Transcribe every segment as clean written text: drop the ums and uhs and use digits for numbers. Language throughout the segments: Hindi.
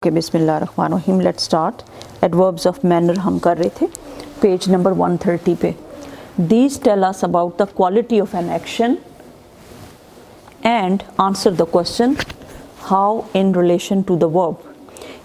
ओके बिस्मिल्लाहिर्रहमानिर्रहीम, let's start. Adverbs of manner हम कर रहे थे पेज नंबर 130 पे। These tell us about the quality of an action and answer the question how in relation to the verb.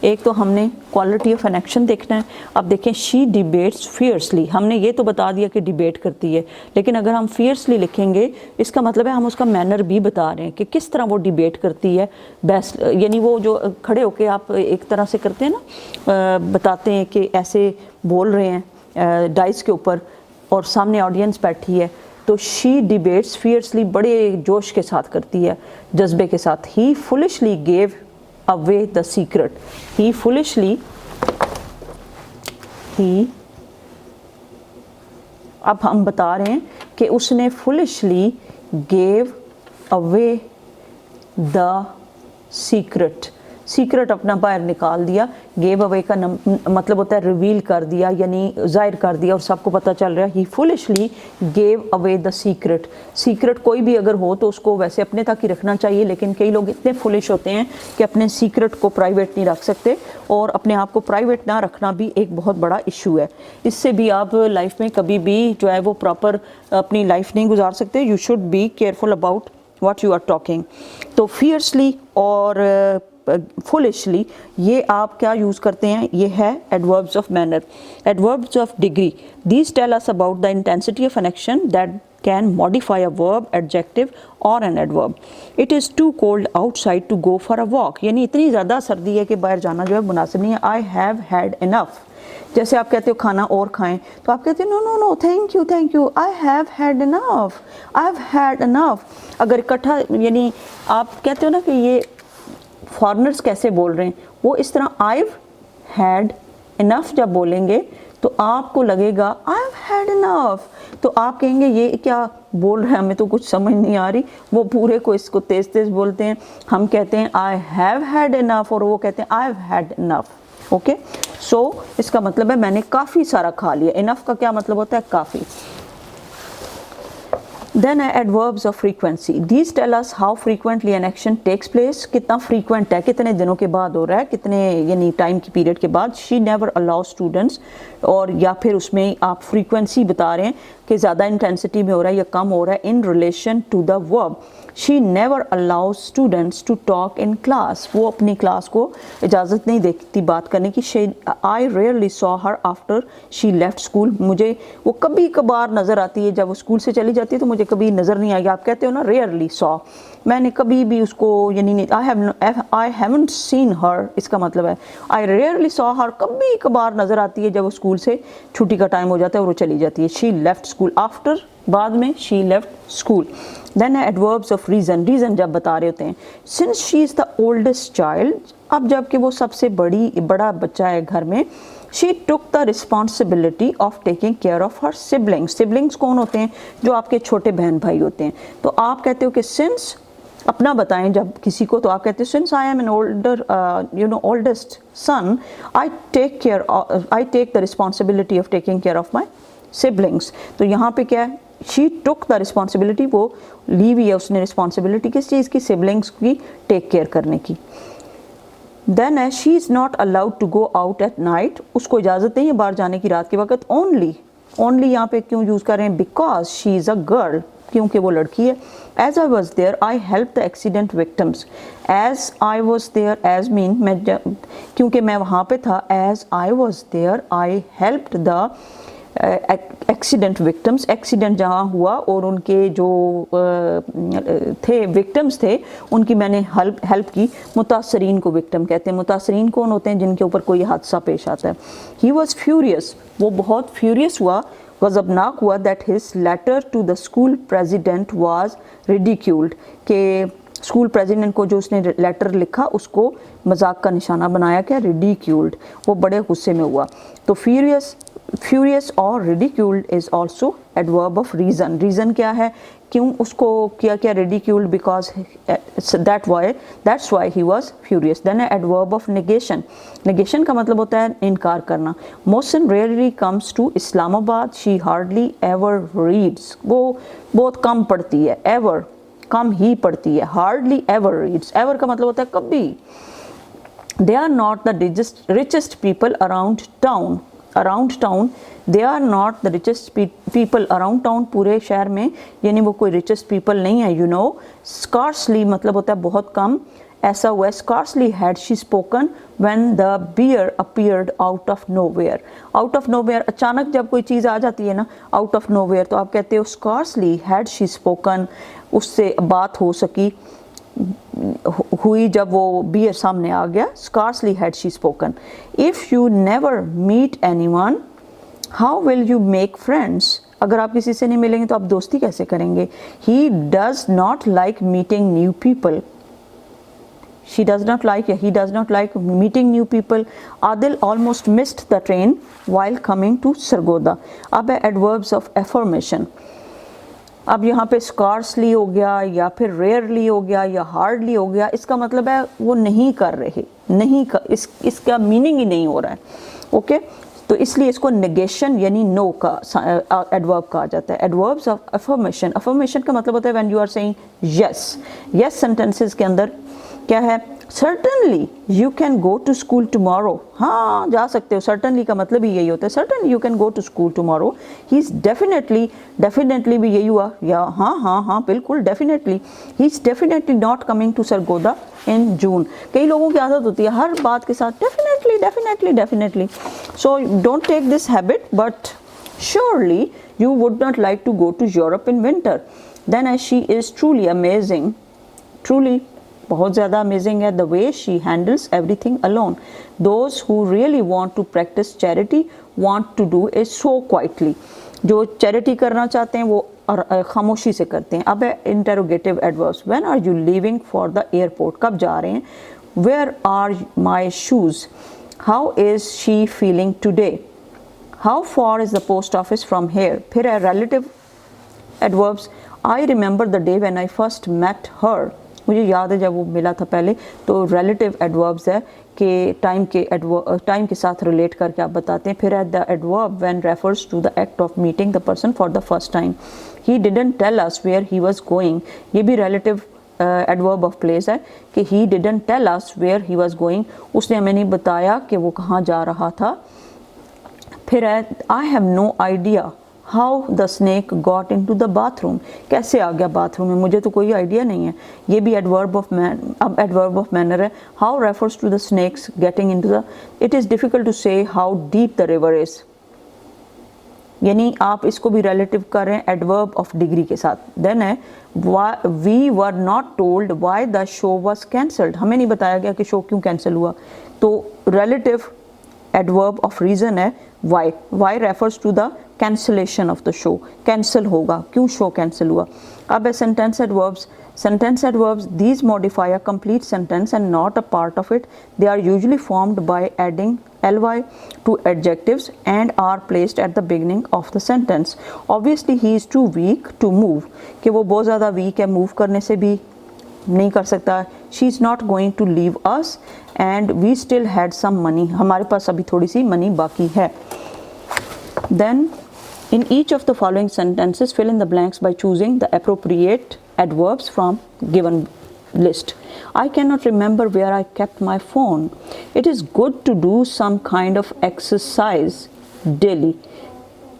एक तो हमने क्वालिटी ऑफ एन एक्शन देखना है। अब देखें, शी डिबेट्स फियर्सली, हमने ये तो बता दिया कि डिबेट करती है, लेकिन अगर हम फियर्सली लिखेंगे इसका मतलब है हम उसका मैनर भी बता रहे हैं कि किस तरह वो डिबेट करती है। बेस्ट यानी वो जो खड़े होके आप एक तरह से करते हैं ना, बताते हैं कि ऐसे बोल रहे हैं डाइस के ऊपर और सामने ऑडियंस बैठी है, तो शी डिबेट्स फियर्सली बड़े जोश के साथ करती है, जज्बे के साथ। He foolishly gave away the secret. He foolishly, अब हम बता रहे हैं कि उसने foolishly gave away the secret. Secret अपना बाहर निकाल दिया। गेव अवे का मतलब होता है रिवील कर दिया, यानी जाहिर कर दिया और सबको पता चल रहा है। He foolishly gave away the secret. Secret कोई भी अगर हो तो उसको वैसे अपने तक ही रखना चाहिए, लेकिन कई लोग इतने फुलिश होते हैं कि अपने सीक्रेट को प्राइवेट नहीं रख सकते, और अपने आप को प्राइवेट ना रखना भी एक बहुत बड़ा इशू है। इससे भी आप लाइफ में कभी भी जो है वो प्रॉपर अपनी लाइफ नहीं गुजार सकते। You should be careful about what you are talking. तो फियर्सली और फुलिशली ये आप क्या यूज़ करते हैं, ये है adverbs of manner. Adverbs of degree, these tell us about the intensity of an action that can modify a verb, adjective or an adverb. It is too cold outside to go for a walk. यानी इतनी ज़्यादा सर्दी है कि बाहर जाना जो है मुनासिब नहीं है। I have had enough. जैसे आप कहते हो खाना और खाएं, तो आप कहते हो no no no thank you, I have had enough, I've had enough। अगर इकट्ठा यानी आप कहते हो ना कि ये फॉरेनर्स कैसे बोल रहे हैं, वो इस तरह I've had enough जब बोलेंगे तो आपको लगेगा I've had enough, तो आप कहेंगे ये क्या बोल रहे हैं, हमें तो कुछ समझ नहीं आ रही। वो पूरे को इसको तेज़ तेज़ बोलते हैं। हम कहते हैं I have had enough और वो कहते हैं I've had enough। ओके, सो इसका मतलब है मैंने काफ़ी सारा खा लिया। इनफ का क्या मतलब होता है, काफ़ी। Then adverbs of frequency. These tell us how frequently an action takes place. कितना frequent है, कितने दिनों के बाद हो रहा है, कितने यानी टाइम की पीरियड के बाद। She never allows students, और या फिर उसमें आप frequency बता रहे हैं कि ज़्यादा इंटेंसिटी में हो रहा है या कम हो रहा है। In relation to the verb, she never allows students to talk in class. वो अपनी क्लास को इजाज़त नहीं देती बात करने की। I rarely saw her after she left school. मुझे वो कभी कभार नज़र आती है, जब वो स्कूल से चली जाती है तो मुझे कभी नज़र नहीं आई। आप कहते हो ना रेयरली सॉ, मैंने कभी भी उसको यानी नहीं, आई हैवंट सीन हर, इसका मतलब है आई रेयरली सॉ हर, कभी कभार नज़र आती है जब वो स्कूल से छुट्टी का टाइम हो जाता है और वो चली जाती है। शी लेफ्ट स्कूल आफ्टर, बाद में she left school. Then adverbs of reason, reason जब बता रहे होते हैं। Since she is the oldest child, अब जबकि वो सबसे बड़ा बच्चा है घर में। She took the responsibility of taking care of her siblings. Siblings कौन होते हैं, जो आपके छोटे बहन भाई होते हैं। तो आप कहते हो कि since, अपना बताएं जब किसी को, तो आप कहते हो since I am an oldest son, I take the responsibility of taking care of my siblings. तो यहाँ पे क्या है, she took the responsibility, वो ली हुई है उसने रिस्पॉन्सिबिलिटी किस चीज़ की, siblings की टेक केयर करने की। Then as she is not allowed to go out at night, उसको इजाज़त नहीं है बाहर जाने की रात के वक्त। only यहाँ पे क्यों यूज़ कर रहे हैं, because she is a girl, क्योंकि वो लड़की है। As I was there, I helped the accident victims. As I was there, as mean क्योंकि मैं वहाँ पे था। As I was there, I helped the accident victims, accident जहाँ हुआ और उनके जो थे विक्टिम्स थे उनकी मैंने हेल्प की। मुतासरीन को विक्टिम कहते हैं। मुतासरीन कौन होते हैं, जिनके ऊपर कोई हादसा पेश आता है। ही वॉज फ्यूरियस, वो बहुत फ्यूरियस हुआ, गज़बनाक हुआ, that his letter to the school president was ridiculed, के स्कूल प्रेसिडेंट को जो उसने लेटर लिखा उसको मजाक का निशाना बनाया। क्या, रिडिक्यूल्ड, वो बड़े गुस्से में हुआ। तो फ्यूरियस और ridiculed is also adverb of reason. Reason क्या है, क्यों उसको किया क्या ridiculed, because that's why he was furious. Then adverb of negation, negation का मतलब होता है इनकार करना। Mohsin rarely comes to Islamabad, she hardly ever reads, वो बहुत कम पढ़ती है, एवर कम ही पढ़ती है। हार्डली एवर रीड्स, एवर का मतलब होता है कभी। they are not the richest people around town. Around town, they are not the richest people around town. पूरे शहर में यानी वो कोई richest people नहीं है. You know, scarcely मतलब होता है बहुत कम. ऐसा हुआ, scarcely had she spoken when the bear appeared out of nowhere. Out of nowhere, अचानक जब कोई चीज़ आ जाती है ना, out of nowhere, तो आप कहते हो scarcely had she spoken, उससे बात हो सकी हुई जब वो बियर सामने आ गया. Scarcely had she spoken. If you never meet anyone, how will you make friends? अगर आप किसी से नहीं मिलेंगे तो आप दोस्ती कैसे करेंगे? He does not like meeting new people. He does not like meeting new people. Adil almost missed the train while coming to Sargodha. अब है adverbs of affirmation. अब यहाँ पे scarcely हो गया या फिर rarely हो गया या hardly हो गया. इसका मतलब है वो नहीं कर रहे, इसका मीनिंग ही नहीं हो रहा है. ओके तो इसलिए इसको negation यानी no का adverb कहा जाता है. adverbs of affirmation का मतलब होता है when you are saying yes sentences के अंदर क्या है? Certainly you can go to school tomorrow. हाँ जा सकते हो. Certainly का मतलब ही यही होता है. Certainly you can go to school tomorrow. He's definitely भी यही हुआ या हाँ बिल्कुल definitely. He's definitely not coming to Sargodha in June. कई लोगों की आदत होती है हर बात के साथ definitely. So don't take this habit, but surely you would not like to go to Europe in winter. Then as she is truly amazing, truly बहुत ज़्यादा अमेजिंग है. The way she handles everything alone. Those who really want to practise charity want to do it so quietly. जो चैरिटी करना चाहते हैं वो खामोशी से करते हैं. अब है interrogative adverbs. When are you leaving for the airport? कब जा रहे हैं? Where are my shoes? How is she feeling today? How far is the post office from here? फिर है relative adverbs. I remember the day when I first met her. मुझे याद है जब वो मिला था पहले. तो रिलेटिव एडवर्ब्स है कि टाइम के साथ रिलेट करके आप बताते हैं. फिर है the adverb when refers to the act of meeting the person for the first time. He didn't tell us where he was going. ये भी रिलेटिव एडवर्ब ऑफ प्लेस है कि he didn't tell us where he was going. उसने हमें नहीं बताया कि वो कहाँ जा रहा था. फिर है I have no idea how the snake got into the bathroom. कैसे आ गया बाथरूम में? मुझे तो कोई आइडिया नहीं है. ये भी एडवर्ब ऑफ मैनर है. How refers to the snakes getting into the. It is difficult to say how deep the river is. यानी आप इसको भी रिलेटिव कर रहे हैं एडवर्ब ऑफ डिग्री के साथ. देन है we were not told why the show was cancelled. हमें नहीं बताया गया कि शो क्यों कैंसिल हुआ. तो रिलेटिव एडवर्ब ऑफ रीज़न है why refers to the cancellation of the show. Cancel होगा, क्यों शो कैंसिल हुआ. अब है sentence adverbs. These modify a complete sentence and not a part of it. They are usually formed by adding ly to adjectives and are placed at the beginning of the sentence. Obviously he is too weak to move. कि वो बहुत ज़्यादा weak है, move करने से भी नहीं कर सकता. She is not going to leave us and we still had some money. हमारे पास अभी थोड़ी सी मनी बाकी है. Then in each of the following sentences fill in the blanks by choosing the appropriate adverbs from given list. I cannot remember where I kept my phone. It is good to do some kind of exercise daily.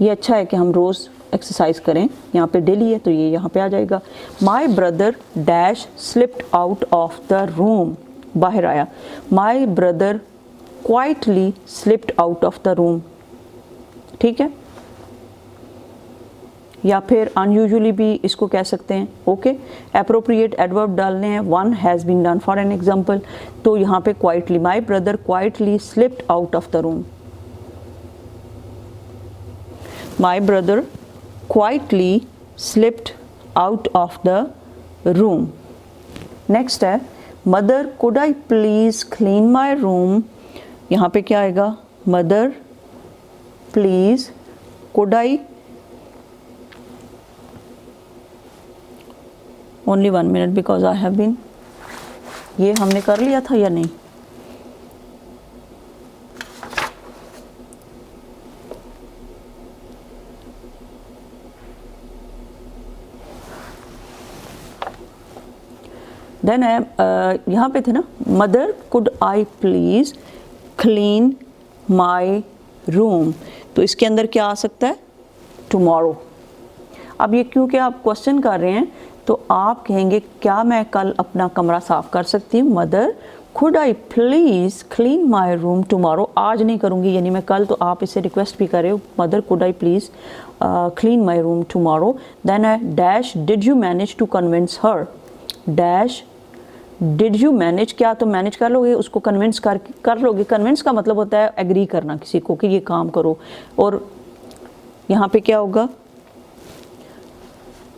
ये अच्छा है कि हम रोज़ एक्सरसाइज करें. यहाँ पे डेली है तो ये यहाँ पे आ जाएगा. My brother dash slipped out of the room. बाहर आया. My brother quietly slipped out of the room. ठीक है. या फिर अनयूजुअली भी इसको कह सकते हैं. ओके अप्रोप्रिएट एडवर्ब डालने हैं. One has been done for an example. तो यहाँ पे quietly. My brother quietly slipped out of the room. My brother quietly slipped out of the room. Next है mother could I please clean my room. यहाँ पे क्या आएगा? Mother please could I. Only 1 minute because I have been. ये हमने कर लिया था या नहीं? देन है यहाँ पे थे ना, mother could I please clean my room, तो इसके अंदर क्या आ सकता है, टुमारो। अब ये क्योंकि आप क्वेश्चन कर रहे हैं तो आप कहेंगे क्या मैं कल अपना कमरा साफ़ कर सकती हूँ, mother could I please clean my room tomorrow, आज नहीं करूँगी यानी मैं कल, तो आप इसे रिक्वेस्ट भी कर रहे हो, mother could I please clean my room tomorrow. Then है dash did you manage to convince her, dash did you manage, क्या तुम मैनेज कर लोगे, उसको कन्विंस कर लोगे। कन्विंस का मतलब होता है एग्री करना किसी को कि ये काम करो, और यहाँ पे क्या होगा,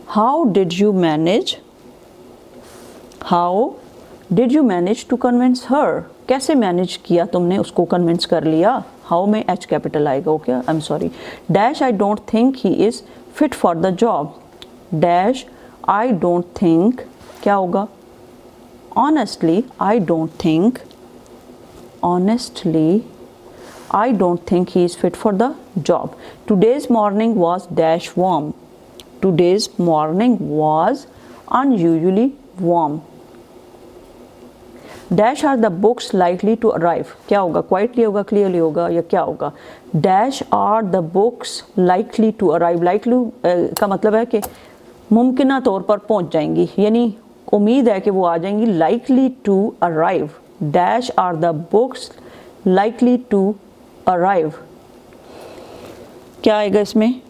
how did you manage, how did you manage to convince her, कैसे मैनेज किया तुमने उसको कन्विंस कर लिया, हाउ में एच कैपिटल आएगा, okay, I am sorry. Dash I don't think he is fit for the job, dash I don't think, क्या होगा, honestly I don't think, honestly I don't think he is fit for the job. Today's morning was dash warm, today's morning was unusually warm. Dash are the books likely to arrive, क्या होगा, quietly होगा, clearly होगा, या क्या होगा, dash are the books likely to arrive, likely का मतलब है कि मुमकिना तौर पर पहुंच जाएंगी, यानी उम्मीद है कि वो आ जाएंगी, likely to arrive, dash are the books likely to arrive, क्या आएगा इसमें,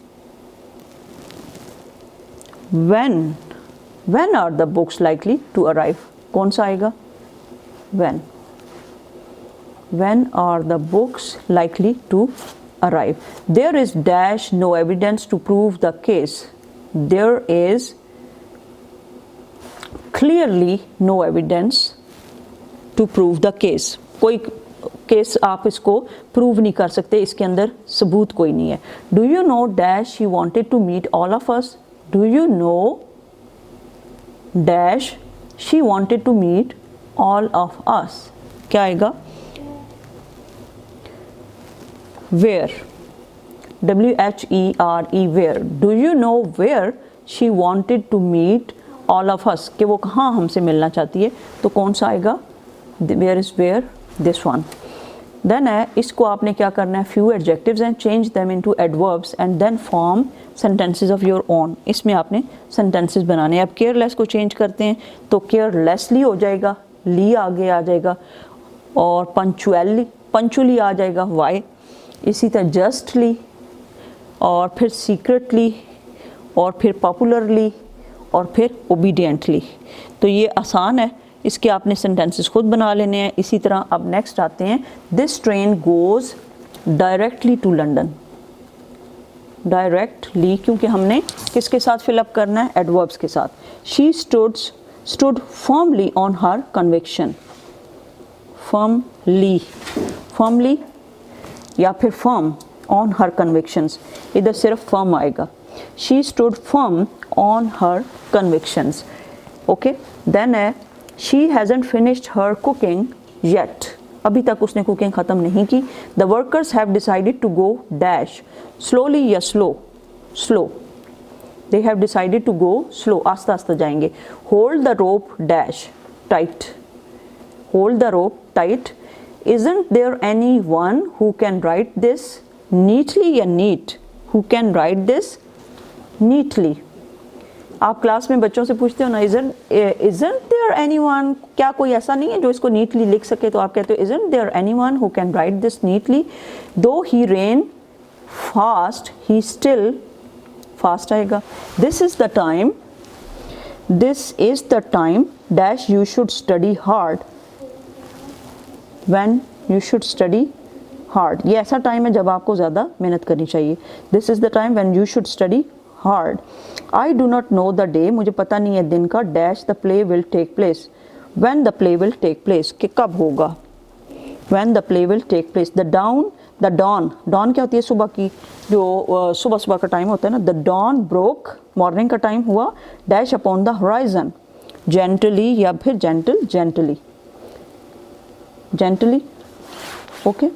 when are the books likely to arrive, कौन सा आएगा, when are the books likely to arrive. There is dash no evidence to prove the case, there is clearly no evidence to prove the case, कोई केस आप इसको प्रूव नहीं कर सकते, इसके अंदर सबूत कोई नहीं है। Do you know dash she wanted to meet all of us, do you know dash she wanted to meet all of us, क्या आएगा, where, WHERE, where, do you know where she wanted to meet all of us, कि वो कहाँ हमसे मिलना चाहती है, तो कौन सा आएगा, where is where, this one. Then है, इसको आपने क्या करना है, few adjectives and change them into adverbs and then form sentences of your own, इसमें आपने sentences बनाने हैं। अब careless को change करते हैं तो carelessly हो जाएगा, ली आगे आ जाएगा, और punctually आ जाएगा, why, इसी तरह justly, और फिर secretly, और फिर popularly, और फिर ओबीडियंटली। तो ये आसान है, इसके आपने सेंटेंसेस खुद बना लेने हैं। इसी तरह अब नेक्स्ट आते हैं, this train goes directly to London, directly क्योंकि हमने किसके साथ फिलअप करना है, एडवर्ब्स के साथ। She stood firmly on her conviction, firmly या फिर फर्म ऑन हर कन्विक्शंस, इधर सिर्फ फर्म आएगा। She stood firm on her convictions. Okay, then she hasn't finished her cooking yet. अभी तक उसने कुकिंग ख़त्म नहीं की। The workers have decided to go dash slowly या slow. They have decided to go slow, आस्ता आस्ता जाएंगे। Hold the rope dash tight. Hold the rope tight. Isn't there anyone who can write this neatly या neat? Who can write this neatly. आप क्लास में बच्चों से पूछते हो ना, isn't there anyone, क्या कोई ऐसा नहीं है जो इसको नीटली लिख सके, तो आप कहते हो isn't there anyone who can write this neatly, though he ran fast he still, fast आएगा। this is the time dash you should study hard, when you should study hard, ये ऐसा टाइम है जब आपको ज़्यादा मेहनत करनी चाहिए। this is the time when you should study hard. I do not know the day, मुझे पता नहीं है दिन का, dash the play will take place, when the play will take place, कि कब होगा, when the play will take place. the dawn क्या होती है, सुबह की, जो सुबह का टाइम होता है ना, the dawn broke, मॉर्निंग का टाइम हुआ, dash upon the horizon, gently या फिर gently, okay.